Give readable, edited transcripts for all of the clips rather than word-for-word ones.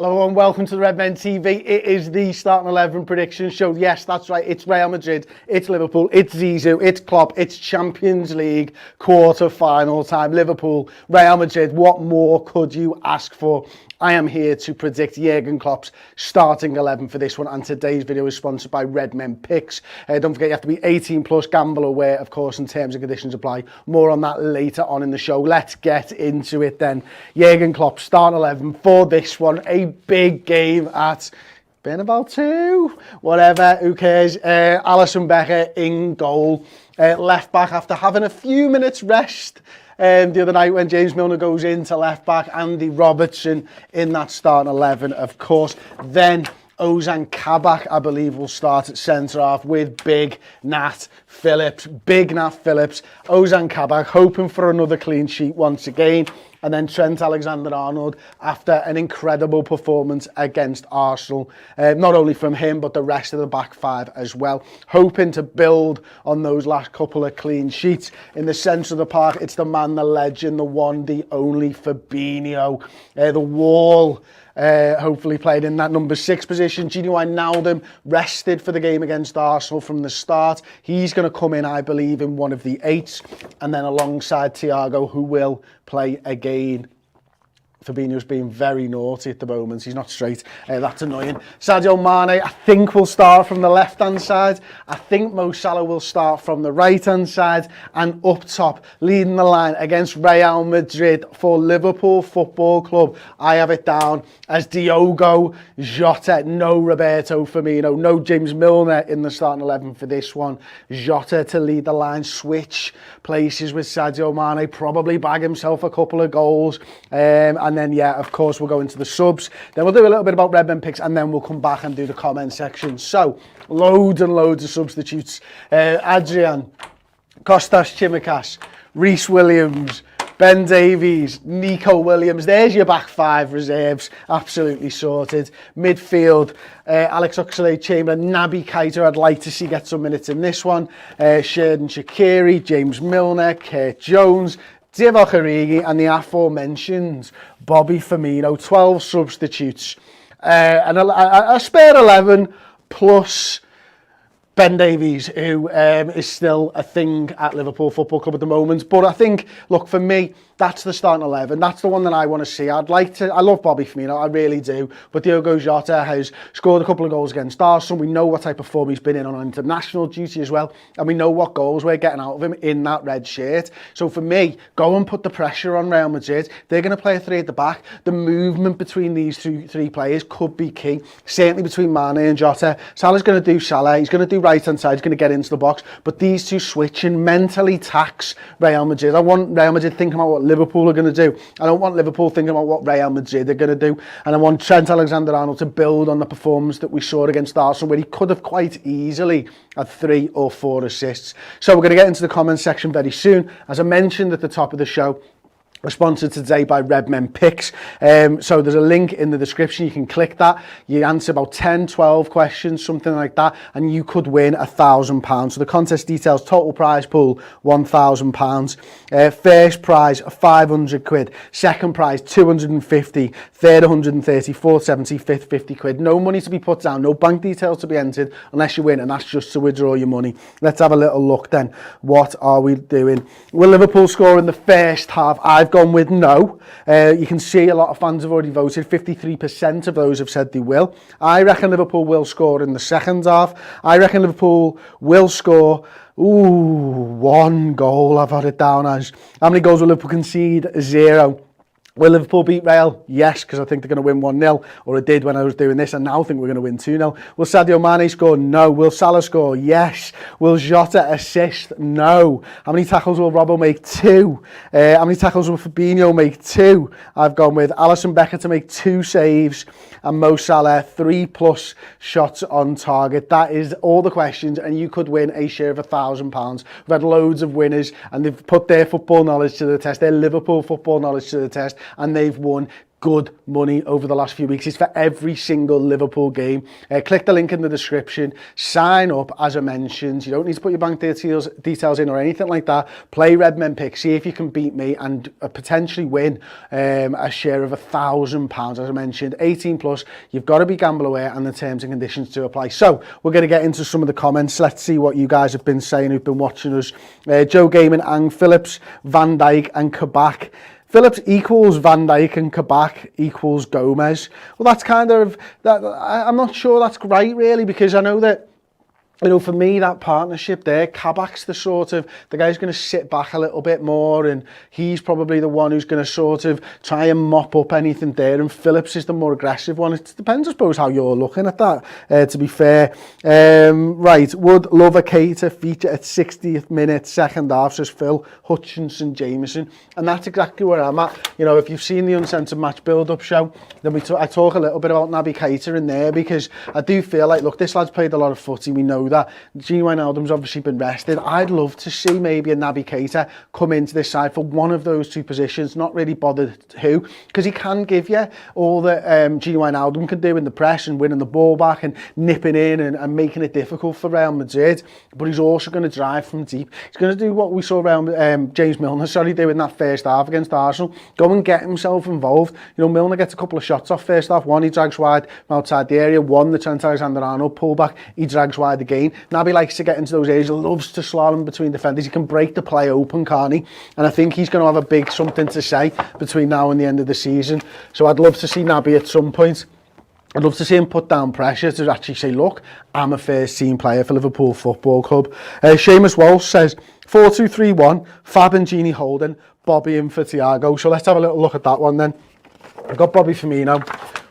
Hello and welcome to the Redmen TV. It is the starting 11 prediction show. Yes, that's right. It's Real Madrid, it's Liverpool, it's Zizou, it's Klopp, it's Champions League quarter-final time. Liverpool, Real Madrid, what more could you ask for? I am here to predict Jurgen Klopp's starting 11 for this one, and today's video is sponsored by Redmen Picks. Don't forget you have to be 18 plus, gamble aware, of course, and terms and conditions apply. More on that later on in the show. Let's get into it then. Jurgen Klopp's starting 11 for this one, a big game at Bernabeu 2, whatever, who cares. Alisson Becker in goal, left back after having a few minutes rest. The other night when James Milner goes into left back, Andy Robertson in that starting 11, of course. Then Ozan Kabak, I believe, will start at centre-half with Big Nat Phillips. Ozan Kabak hoping for another clean sheet once again. And then Trent Alexander-Arnold after an incredible performance against Arsenal. Not only from him, but the rest of the back five as well. Hoping to build on those last couple of clean sheets. In the centre of the park, it's the man, the legend, the one, the only Fabinho. The wall. Hopefully played in that number 6 position. Gini Wijnaldum rested for the game against Arsenal from the start. He's going to come in, I believe, in one of the 8s. And then alongside Thiago, who will play again. Fabinho's being very naughty at the moment. He's not straight. That's annoying. Sadio Mane, I think, will start from the left-hand side. I think Mo Salah will start from the right-hand side. And up top, leading the line against Real Madrid for Liverpool Football Club, I have it down as Diogo Jota. No Roberto Firmino. No James Milner in the starting 11 for this one. Jota to lead the line. Switch places with Sadio Mane. Probably bag himself a couple of goals. And then, yeah, of course, we'll go into the subs. Then we'll do a little bit about Redmen Picks, and then we'll come back and do the comment section. So, loads and loads of substitutes. Adrian, Kostas Tsimikas, Reece Williams, Ben Davies, Nico Williams. There's your back 5 reserves. Absolutely sorted. Midfield, Alex Oxlade-Chamberlain, Naby Keita. I'd like to see get some minutes in this one. Xherdan Shaqiri, James Milner, Kurt Jones, Divock Origi, and the aforementioned Bobby Firmino. 12 substitutes. And a spare 11 plus Ben Davies, who is still a thing at Liverpool Football Club at the moment. But I think, look, for me, that's the starting 11. That's the one that I want to see. I love Bobby Firmino, I really do. But Diogo Jota has scored a couple of goals against Arsenal. We know what type of form he's been in on international duty as well. And we know what goals we're getting out of him in that red shirt. So for me, go and put the pressure on Real Madrid. They're going to play a 3 at the back. The movement between these three players could be key. Certainly between Mane and Jota. Salah's going to do Salah. He's going to do right-hand side. He's going to get into the box. But these two switch and mentally tax Real Madrid. I want Real Madrid thinking about what Liverpool are going to do. I don't want Liverpool thinking about what Real Madrid are going to do. And I want Trent Alexander-Arnold to build on the performance that we saw against Arsenal, where he could have quite easily had 3 or 4 assists. So we're going to get into the comments section very soon. As I mentioned at the top of the show, we're sponsored today by Redmen Picks. So there's a link in the description. You can click that. You answer about 10, 12 questions, something like that, and you could win £1,000. So the contest details: total prize pool, £1,000. First prize, £500. Second prize, 250. Third, 130. Fourth, 70. Fifth, 50 quid. No money to be put down. No bank details to be entered unless you win, and that's just to withdraw your money. Let's have a little look then. What are we doing? Will Liverpool score in the first half? I've gone with no. You can see a lot of fans have already voted. 53% of those have said they will. I reckon Liverpool will score in the second half. I reckon Liverpool will score 1 goal. I've had it down as. How many goals will Liverpool concede? 0. Will Liverpool beat Real? Yes, because I think they're going to win 1-0, or it did when I was doing this, and now I think we're going to win 2-0. Will Sadio Mane score? No. Will Salah score? Yes. Will Jota assist? No. How many tackles will Robbo make? 2. How many tackles will Fabinho make? 2. I've gone with Alisson Becker to make 2 saves, and Mo Salah 3+ shots on target. That is all the questions, and you could win a share of £1,000. We've had loads of winners, and they've put their football knowledge to the test, their Liverpool football knowledge to the test, and they've won good money over the last few weeks. It's for every single Liverpool game. Click the link in the description, sign up as I mentioned. You don't need to put your bank details in or anything like that. Play Redmen Picks, see if you can beat me and potentially win a share of £1,000, as I mentioned. 18 plus, you've got to be gamble aware and the terms and conditions to apply. So we're going to get into some of the comments. Let's see what you guys have been saying who've been watching us. Joe Gaiman, Ang, Phillips, Van Dijk and Kabak. Phillips equals Van Dijk and Kabak equals Gomez. Well, that's kind of, I'm not sure that's right really, because I know that, you know, for me, that partnership there, Kabak's the sort of, the guy's going to sit back a little bit more, and he's probably the one who's going to sort of try and mop up anything there, and Phillips is the more aggressive one. It depends, I suppose, how you're looking at that, to be fair. Right, would love a Keita feature at 60th minute, second half, says Phil, Hutchinson, Jameson, and that's exactly where I'm at. You know, if you've seen the Uncensored Match build-up show, then I talk a little bit about Naby Keita in there, because I do feel like, look, this lad's played a lot of footy, we know that. Gini Wijnaldum's obviously been rested. I'd love to see maybe a Naby Keita come into this side for one of those two positions, not really bothered who, because he can give you all that Gini Wijnaldum can do in the press and winning the ball back and nipping in and making it difficult for Real Madrid, but he's also going to drive from deep. He's going to do what we saw around James Milner, do in that first half against Arsenal, go and get himself involved. You know, Milner gets a couple of shots off first half, one he drags wide from outside the area, one the Trent Alexander-Arnold pullback, he drags wide again. Naby likes to get into those areas, loves to slalom between defenders. He can break the play open, can't he? And I think he's going to have a big something to say between now and the end of the season. So I'd love to see Naby at some point. I'd love to see him put down pressure to actually say, look, I'm a first team player for Liverpool Football Club. Seamus Walsh says, 4-2-3-1, Fab and Gini Holden, Bobby in for Thiago. So let's have a little look at that one then. I've got Bobby Firmino.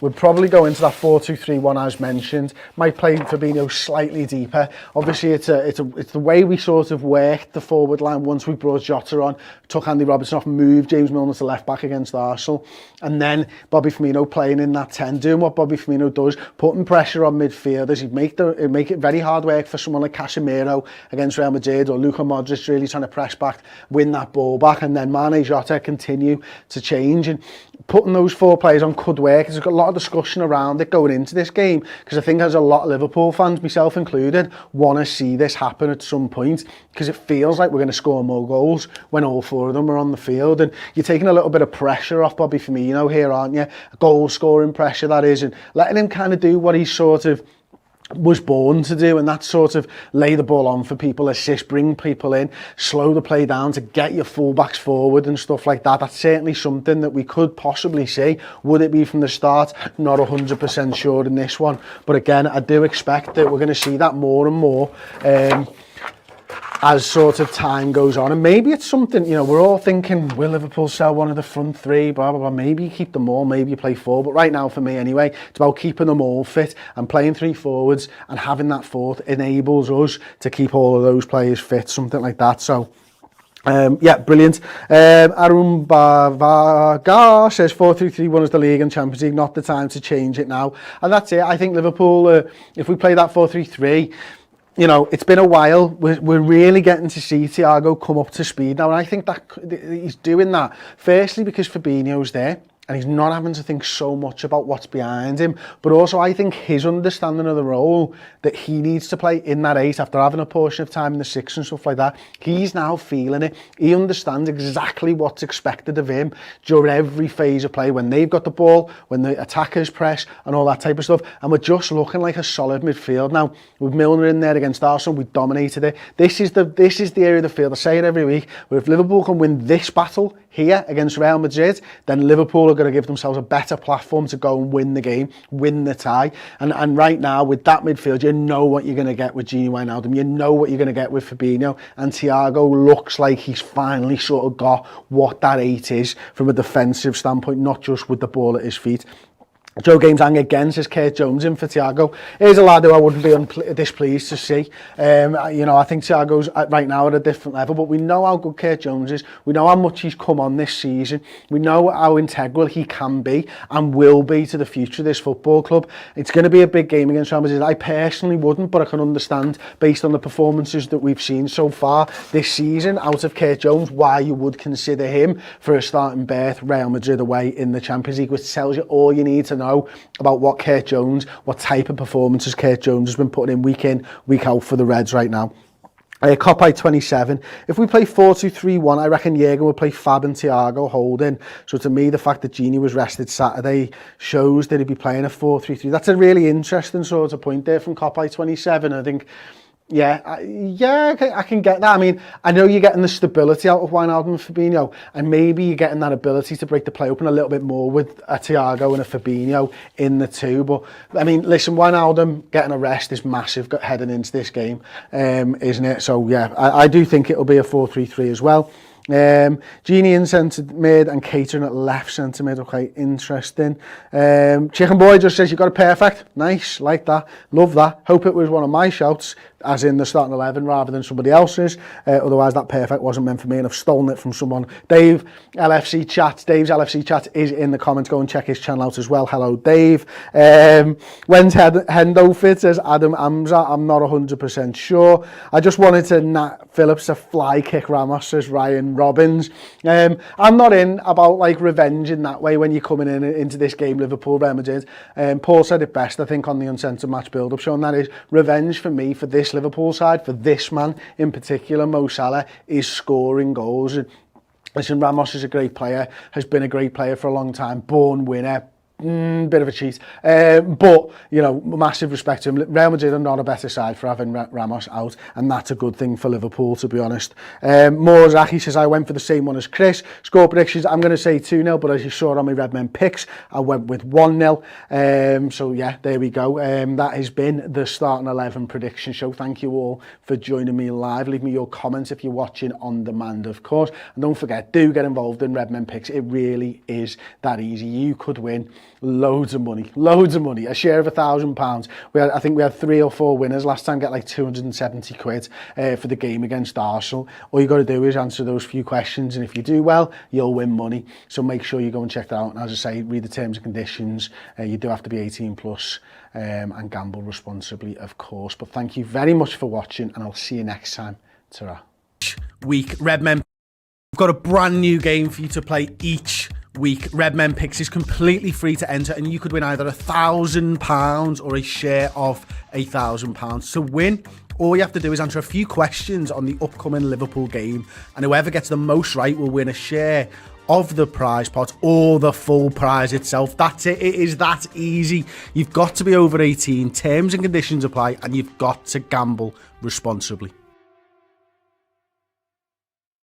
We'll probably go into that 4-2-3-1 as mentioned. Might play Fabinho slightly deeper. Obviously, it's the way we sort of worked the forward line once we brought Jota on, took Andy Robertson off, moved James Milner to left back against Arsenal, and then Bobby Firmino playing in that 10, doing what Bobby Firmino does, putting pressure on midfielders. He'd make it very hard work for someone like Casemiro against Real Madrid, or Luka Modric really trying to press back, win that ball back, and then Mane, Jota continue to change. And putting those four players on could work. There's got a lot of discussion around it going into this game, because I think there's a lot of Liverpool fans, myself included, want to see this happen at some point, because it feels like we're going to score more goals when all four of them are on the field, and you're taking a little bit of pressure off Bobby Firmino here, aren't you? Goal scoring pressure, that is, and letting him kind of do what he's sort of was born to do, and that's sort of lay the ball on for people, assist, bring people in, slow the play down to get your fullbacks forward and stuff like that. That's certainly something that we could possibly see. Would it be from the start? Not 100% sure in this one, but again, I do expect that we're going to see that more and more as sort of time goes on. And maybe it's something, you know, we're all thinking, will Liverpool sell one of the front three, blah, blah, blah. Maybe you keep them all, maybe you play four. But right now, for me anyway, it's about keeping them all fit and playing three forwards, and having that fourth enables us to keep all of those players fit, something like that. So, yeah, brilliant. Arun Bavaga says 4-3-3-1 is the league and Champions League, not the time to change it now. And that's it. I think Liverpool, if we play that 4-3-3, you know, it's been a while. We're really getting to see Thiago come up to speed now, and I think that he's doing that firstly because Fabinho's there, and he's not having to think so much about what's behind him, but also I think his understanding of the role that he needs to play in that 8 after having a portion of time in the 6 and stuff like that, he's now feeling it. He understands exactly what's expected of him during every phase of play, when they've got the ball, when the attackers press and all that type of stuff, and we're just looking like a solid midfield now. With Milner in there against Arsenal, we dominated it. This is the area of the field, I say it every week, where if Liverpool can win this battle here against Real Madrid, then Liverpool are going to give themselves a better platform to go and win the game, win the tie. And right now, with that midfield, you know what you're going to get with Gini Wijnaldum, you know what you're going to get with Fabinho, and Thiago looks like he's finally sort of got what that 8 is from a defensive standpoint, not just with the ball at his feet. Joe Games hang again, says Kurt Jones in for Thiago. Here's a lad who I wouldn't be displeased to see. You know, I think Thiago's right now at a different level, but we know how good Kurt Jones is. We know how much he's come on this season. We know how integral he can be and will be to the future of this football club. It's going to be a big game against Real Madrid. I personally wouldn't, but I can understand, based on the performances that we've seen so far this season out of Kurt Jones, why you would consider him for a starting berth Real Madrid away in the Champions League, which tells you all you need to know about what Kurt Jones, what type of performances Kurt Jones has been putting in, week out for the Reds right now. Copai 27. If we play 4-2-3-1, I reckon Jürgen will play Fab and Thiago holding. So to me, the fact that Gini was rested Saturday shows that he'd be playing a 4-3-3. That's a really interesting sort of point there from Copai 27. I think, I can get that. I mean, I know you're getting the stability out of Wijnaldum and Fabinho, and maybe you're getting that ability to break the play open a little bit more with a Thiago and a Fabinho in the two. But, I mean, listen, Wijnaldum getting a rest is massive heading into this game, isn't it? So, yeah, I do think it'll be a 4-3-3 as well. Genie in centre mid and Keita at left centre mid. Okay, interesting. Chicken Boy just says you got it perfect. Nice, like that. Love that. Hope it was one of my shouts, as in the starting 11 rather than somebody else's. Otherwise that perfect wasn't meant for me and I've stolen it from someone. Dave, LFC Chat. Dave's LFC Chat is in the comments. Go and check his channel out as well. Hello, Dave. When's Hendo fit, says Adam Amza. I'm not 100% sure. I just wanted to Nat Phillips to fly kick Ramos, says Ryan Robbins. I'm not in about like revenge in that way when you're coming into this game, Liverpool, Real Madrid. Paul said it best, I think, on the Uncensored Match build-up show, and that is revenge for me, for this Liverpool side, for this man in particular, Mo Salah, is scoring goals. Listen, Ramos is a great player, has been a great player for a long time, born winner. Bit of a cheat, but you know, massive respect to him. Real Madrid are not a better side for having Ramos out, and that's a good thing for Liverpool, to be honest. Morzaki says I went for the same one as Chris. Score predictions, I'm going to say 2-0, but as you saw on my Redmen Picks, I went with 1-0. So yeah, there we go. That has been the Starting 11 prediction show. Thank you all for joining me live. Leave me your comments if you're watching on demand, of course, and don't forget, do get involved in Redmen Picks. It really is that easy. You could win loads of money, a share of £1,000. I think we had 3 or 4 winners last time, get like 270 quid for the game against Arsenal. All you got to do is answer those few questions, and if you do well, you'll win money. So make sure you go and check that out, and as I say, read the terms and conditions. You do have to be 18 plus and gamble responsibly, of course. But thank you very much for watching, and I'll see you next time. Ta-ra. Week, Redmen, we've got a brand new game for you to play each week. Redmen Picks is completely free to enter, and you could win either £1,000 or a share of £1,000. To win, all you have to do is answer a few questions on the upcoming Liverpool game, and whoever gets the most right will win a share of the prize pot or the full prize itself. That's it. It is that easy. You've got to be over 18. Terms and conditions apply, and you've got to gamble responsibly.